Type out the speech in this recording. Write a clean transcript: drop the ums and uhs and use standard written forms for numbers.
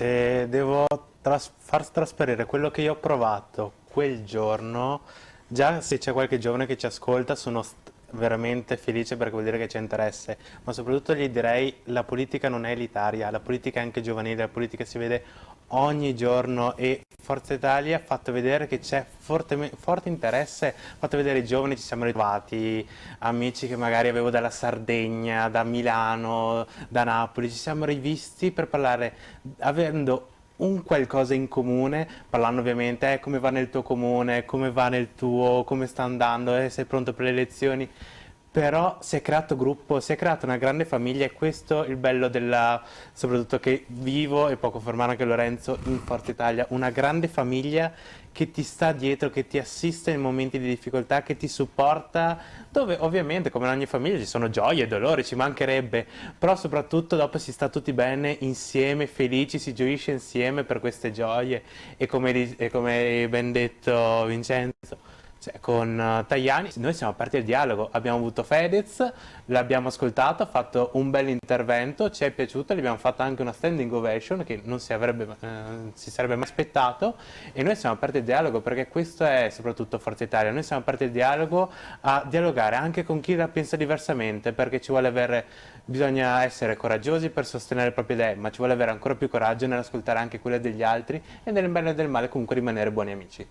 Se devo far trasparire quello che io ho provato quel giorno, già se c'è qualche giovane che ci ascolta, sono veramente felice perché vuol dire che c'è interesse, ma soprattutto gli direi la politica non è elitaria, la politica è anche giovanile, la politica si vede ogni giorno e Forza Italia ha fatto vedere che c'è forte interesse, ha fatto vedere i giovani, ci siamo ritrovati, amici che magari avevo dalla Sardegna, da Milano, da Napoli, ci siamo rivisti per parlare, avendo un qualcosa in comune, parlando ovviamente come va nel tuo comune, come va nel tuo, come sta andando, sei pronto per le elezioni. Però si è creato gruppo, si è creata una grande famiglia e questo è il bello della, soprattutto che vivo e può confermare anche Lorenzo in Forza Italia, una grande famiglia che ti sta dietro, che ti assiste nei momenti di difficoltà, che ti supporta, dove ovviamente come in ogni famiglia ci sono gioie e dolori, ci mancherebbe, però soprattutto dopo si sta tutti bene insieme, felici, si gioisce insieme per queste gioie e come hai ben detto Vincenzo. Cioè, con Tajani noi siamo aperti al dialogo, abbiamo avuto Fedez, l'abbiamo ascoltato, ha fatto un bel intervento, ci è piaciuto, gli abbiamo fatto anche una standing ovation che non si sarebbe mai aspettato e noi siamo aperti al dialogo perché questo è soprattutto Forza Italia, noi siamo aperti al dialogo, a dialogare anche con chi la pensa diversamente perché bisogna essere coraggiosi per sostenere le proprie idee, ma ci vuole avere ancora più coraggio nell'ascoltare anche quelle degli altri e nel bene e nel male comunque rimanere buoni amici.